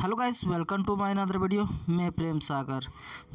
Hello guys, welcome to my another video. मैं प्रेम सागर।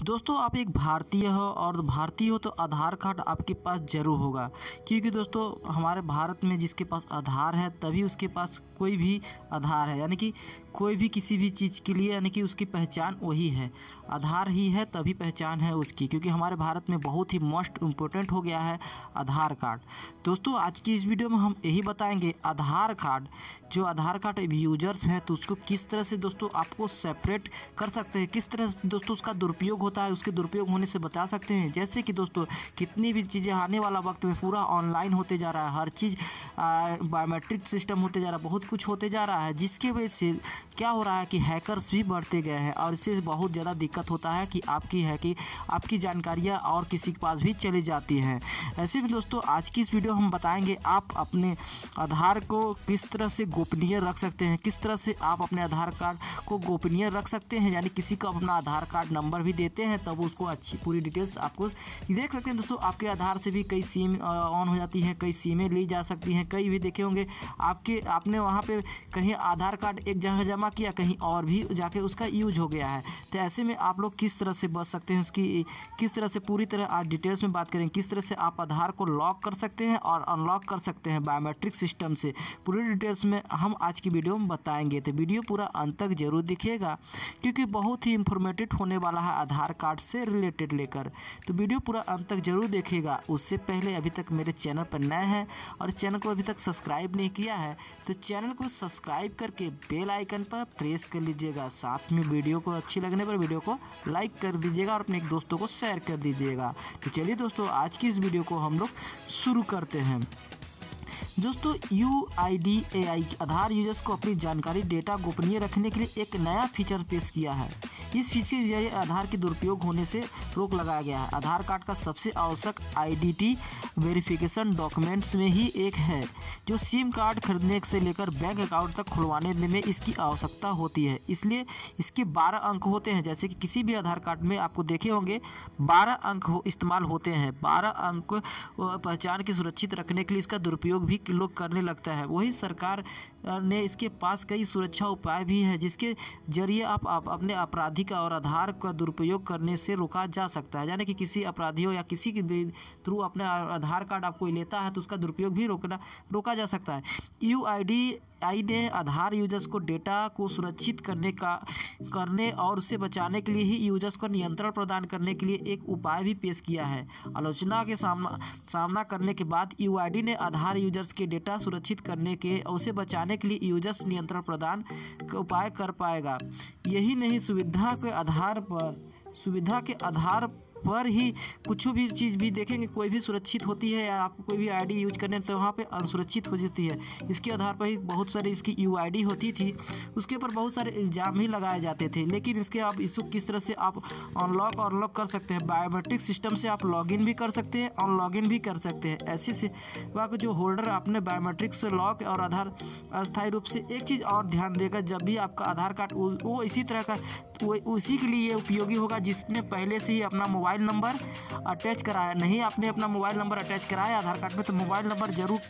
दोस्तों, आप एक भारतीय हो और भारतीय हो तो आधार कार्ड आपके पास ज़रूर होगा, क्योंकि दोस्तों हमारे भारत में जिसके पास आधार है तभी उसके पास कोई भी आधार है, यानी कि कोई भी किसी भी चीज़ के लिए यानी कि उसकी पहचान वही है। आधार ही है तभी पहचान है उसकी, क्योंकि हमारे भारत में बहुत ही मोस्ट इम्पोर्टेंट हो गया है आधार कार्ड। दोस्तों, आज की इस वीडियो में हम यही बताएंगे आधार कार्ड, जो आधार कार्ड यूजर्स हैं तो उसको किस तरह से दोस्तों आपको सेपरेट कर सकते हैं, किस तरह से दोस्तों उसका दुरुपयोग होता है, उसके दुरुपयोग होने से बचा सकते हैं। जैसे कि दोस्तों कितनी भी चीज़ें आने वाला वक्त में पूरा ऑनलाइन होते जा रहा है, हर चीज़ बायोमेट्रिक सिस्टम होते जा रहा है, बहुत कुछ होते जा रहा है, जिसकी वजह से क्या हो रहा है कि हैकर्स भी बढ़ते गए हैं और इससे बहुत ज़्यादा दिक्कत होता है कि आपकी जानकारियाँ और किसी के पास भी चली जाती हैं। ऐसे में दोस्तों आज की इस वीडियो हम बताएंगे आप अपने आधार को किस तरह से गोपनीय रख सकते हैं, किस तरह से आप अपने आधार कार्ड को गोपनीय रख सकते हैं, यानी किसी को अपना आधार कार्ड नंबर भी देते हैं तब उसको अच्छी पूरी डिटेल्स आपको देख सकते हैं। दोस्तों आपके आधार से भी कई सिम ऑन हो जाती हैं, कई सिमें ली जा सकती हैं, कई भी देखे होंगे आपने वहाँ पे कहीं आधार कार्ड एक जगह जमा किया, कहीं और भी जाके उसका यूज हो गया है। तो ऐसे में आप लोग किस तरह से बच सकते हैं, उसकी किस तरह से पूरी तरह आज डिटेल्स में बात करें, किस तरह से आप आधार को लॉक कर सकते हैं और अनलॉक कर सकते हैं बायोमेट्रिक सिस्टम से, पूरी डिटेल्स में हम आज की वीडियो में बताएंगे। तो वीडियो पूरा अंत तक जरूर दिखिएगा, क्योंकि बहुत ही इंफॉर्मेटिव होने वाला है आधार कार्ड से रिलेटेड लेकर। तो वीडियो पूरा अंत तक जरूर देखिएगा। उससे पहले अभी तक मेरे चैनल पर नए हैं और चैनल को अभी तक सब्सक्राइब नहीं किया है तो चैनल को सब्सक्राइब करके बेल आइकन पर प्रेस कर लीजिएगा। साथ में वीडियो को अच्छी लगने पर वीडियो को लाइक कर दीजिएगा और अपने एक दोस्तों को शेयर कर दीजिएगा। तो चलिए दोस्तों आज की इस वीडियो को हम लोग शुरू करते हैं। दोस्तों UIDAI आधार यूजर्स को अपनी जानकारी डेटा गोपनीय रखने के लिए एक नया फीचर पेश किया है। इस फीचर के जरिए आधार के दुरुपयोग होने से रोक लगाया गया है। आधार कार्ड का सबसे आवश्यक आइडेंटिटी वेरिफिकेशन डॉक्यूमेंट्स में ही एक है, जो सिम कार्ड खरीदने से लेकर बैंक अकाउंट तक खुलवाने में इसकी आवश्यकता होती है। इसलिए इसके 12 अंक होते हैं। जैसे कि किसी भी आधार कार्ड में आपको देखे होंगे 12 अंक इस्तेमाल होते हैं। 12 अंक पहचान की सुरक्षित रखने के लिए इसका दुरुपयोग भी लोग करने लगता है। वही सरकार ने इसके पास कई सुरक्षा उपाय भी है, जिसके जरिए आप अपने आपराधिक और आधार का दुरुपयोग करने से रोका जा सकता है। यानी कि किसी अपराधियों या किसी के थ्रू अपने आधार कार्ड आपको लेता है तो उसका दुरुपयोग भी रोका जा सकता है। UIDAI ने आधार यूजर्स को डेटा को सुरक्षित करने और उससे बचाने के लिए ही यूजर्स को नियंत्रण प्रदान करने के लिए एक उपाय भी पेश किया है। आलोचना के सामना करने के बाद UID ने आधार यूजर्स के डेटा सुरक्षित करने के और उसे बचाने के लिए यूजर्स नियंत्रण प्रदान का उपाय कर पाएगा। यही नहीं, सुविधा के आधार पर ही कुछ भी चीज़ भी देखेंगे, कोई भी सुरक्षित होती है या आपको कोई भी आईडी यूज करने तो वहाँ पे अनसुरक्षित हो जाती है। इसके आधार पर ही बहुत सारी इसकी UID होती थी, उसके ऊपर बहुत सारे इल्ज़ाम ही लगाए जाते थे। लेकिन इसके आप इसको किस तरह से आप अनलॉक और अनलॉक कर सकते हैं, बायोमेट्रिक सिस्टम से आप लॉगिन भी कर सकते हैं, अनलॉगिन भी कर सकते हैं। ऐसे से वहाँ जो होल्डर अपने बायोमेट्रिक से लॉक और आधार अस्थायी रूप से एक चीज़ और ध्यान देगा, जब भी आपका आधार कार्ड वो इसी तरह का उसी के लिए उपयोगी होगा जिसने पहले से ही अपना मोबाइल नंबर अटैच कराया। नहीं आपने अपना मोबाइल नंबर अटैच कराया आधार कार्ड में तो मोबाइल नंबर जरूर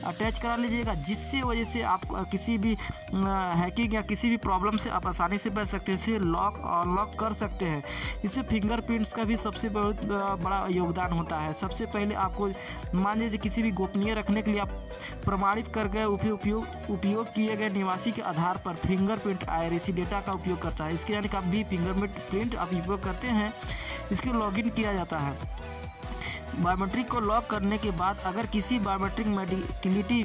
अटैच करा लीजिएगा, जिससे वजह से आप किसी भी हैकिंग या किसी भी प्रॉब्लम से आप आसानी से बच सकते हैं, इसे लॉक और अनलॉक कर सकते हैं। इससे फिंगरप्रिंट्स का भी सबसे बहुत बड़ा योगदान होता है। सबसे पहले आपको मान लीजिए किसी भी गोपनीय रखने के लिए आप प्रमाणित कर गए उपयोग किए गए निवासी के आधार पर फिंगरप्रिंट आईआरसी डेटा का उपयोग करता है। इसके यानी कि आप भी फिंगरप्रिंट आप उपयोग करते हैं, इसके लॉगिन किया जाता है। बायोमेट्रिक को लॉक करने के बाद अगर किसी बायोमेट्रिक मेडिकलिटी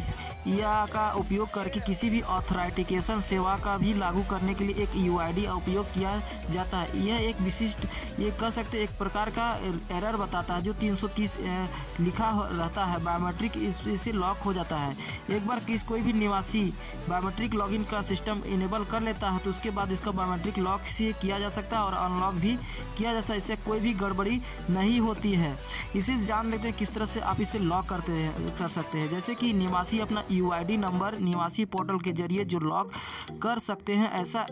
या का उपयोग करके किसी भी ऑथराइटिकेशन सेवा का भी लागू करने के लिए एक UID उपयोग किया जाता है। यह एक विशिष्ट ये कह सकते एक प्रकार का एरर बताता है जो 330 लिखा रहता है। बायोमेट्रिक इससे लॉक हो जाता है। एक बार कोई भी निवासी बायोमेट्रिक लॉगिन का सिस्टम इनेबल कर लेता है तो उसके बाद इसका बायोमेट्रिक लॉक से किया जा सकता है और अनलॉक भी किया जाता है। इससे कोई भी गड़बड़ी नहीं होती है। इसी चलिए जान लेते हैं किस तरह से आप इसे लॉक कर सकते हैं। जैसे कि निवासी अपना UID नंबर निवासी पोर्टल के जरिए जो लॉक कर सकते हैं। ऐसा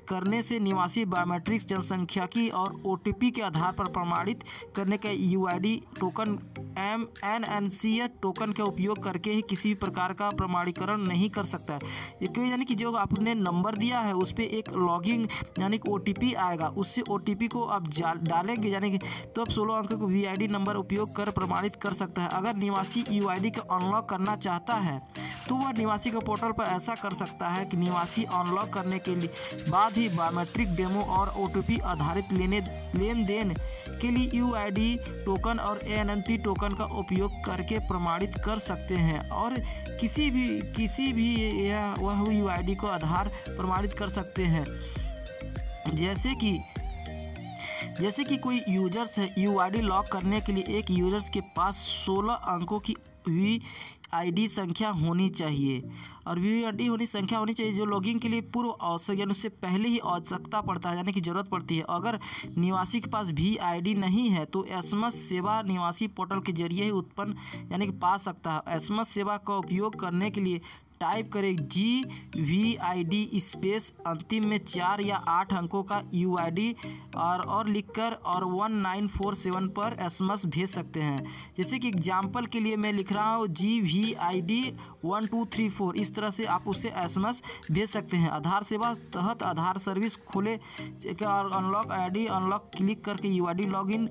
करने से निवासी बायोमेट्रिक्स जनसंख्यिकी और OTP के आधार पर प्रमाणित करने का UID टोकन MNCH टोकन का उपयोग करके ही किसी भी प्रकार का प्रमाणीकरण नहीं कर सकता है। यानी कि जो आपने नंबर दिया है उस पर एक लॉगिंग यानी कि OTP आएगा, उससे OTP को आप डालेंगे यानी कि तो आप 16 अंक को VID नंबर उपयोग कर प्रमाणित कर सकता है। अगर निवासी UID को अनलॉक करना चाहता है तो वह निवासी के पोर्टल पर ऐसा कर सकता है कि निवासी अनलॉक करने के बाद ही बायोमेट्रिक डेमो और OTP आधारित लेन देन के लिए UID टोकन और ANMT टोकन का उपयोग करके प्रमाणित कर सकते हैं और किसी भी वह UID को आधार प्रमाणित कर सकते हैं। जैसे कि कोई यूजर्स है UID लॉक करने के लिए एक यूजर्स के पास 16 अंकों की VID संख्या होनी चाहिए और VID संख्या होनी चाहिए जो लॉगिंग के लिए पूर्व आवश्यक यानी उससे पहले ही आवश्यकता पड़ता है यानी कि ज़रूरत पड़ती है। अगर निवासी के पास VID नहीं है तो SMS सेवा निवासी पोर्टल के जरिए ही उत्पन्न यानी कि पा सकता है। SMS सेवा का उपयोग करने के लिए टाइप करें GVID स्पेस अंतिम में 4 या 8 अंकों का UID और लिखकर और 1947 पर SMS भेज सकते हैं। जैसे कि एग्जाम्पल के लिए मैं लिख रहा हूँ GVID 1234, इस तरह से आप उससे SMS भेज सकते हैं। आधार सेवा तहत आधार सर्विस खोले और अनलॉक ID अनलॉक क्लिक करके UID login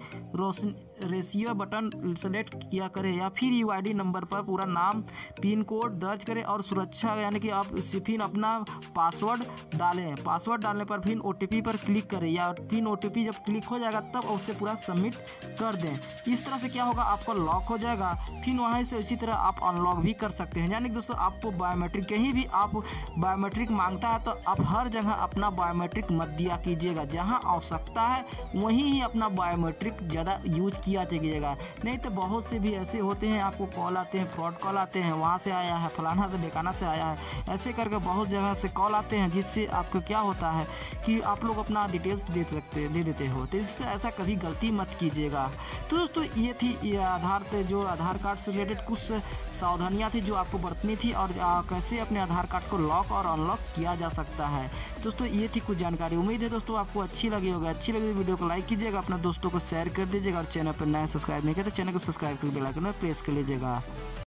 ratio button select किया करें या फिर UID नंबर पर पूरा नाम पिन कोड दर्ज करें और सुरक्षा यानी कि आप फिर अपना पासवर्ड डालें। पासवर्ड डालने पर फिर OTP पर क्लिक करें या फिर OTP जब क्लिक हो जाएगा तब उसे पूरा सबमिट कर दें। इस तरह से क्या होगा आपका लॉक हो जाएगा। फिर वहाँ से उसी तरह आप अनलॉक भी कर सकते हैं। यानी कि दोस्तों आपको बायोमेट्रिक कहीं भी आप बायोमेट्रिक मांगता है तो आप हर जगह अपना बायोमेट्रिक मत दिया कीजिएगा। जहाँ आवश्यकता है वहीं ही अपना बायोमेट्रिक ज़्यादा यूज किया जाएगा। नहीं तो बहुत से भी ऐसे होते हैं आपको कॉल आते हैं, फ्रॉड कॉल आते हैं, वहाँ से आया है, फलाना से बेकाना से आया है, ऐसे करके बहुत जगह से कॉल आते हैं जिससे आपको क्या होता है कि आप लोग अपना डिटेल्स दे देते हो। तो इससे ऐसा कभी गलती मत कीजिएगा। तो दोस्तों ये थी जो आधार कार्ड से रिलेटेड कुछ सावधानियाँ थी जो आपको बरतनी थी और कैसे अपने आधार कार्ड को लॉक और अनलॉक किया जा सकता है। दोस्तों ये थी कुछ जानकारी। उम्मीद है दोस्तों आपको अच्छी लगी होगी। अच्छी लगी तो वीडियो को लाइक कीजिएगा, अपने दोस्तों को शेयर कर दीजिएगा और चैनल पर नया सब्सक्राइब नहीं किया तो चैनल को सब्सक्राइब कर बेल आइकन में प्रेस कर लीजिएगा।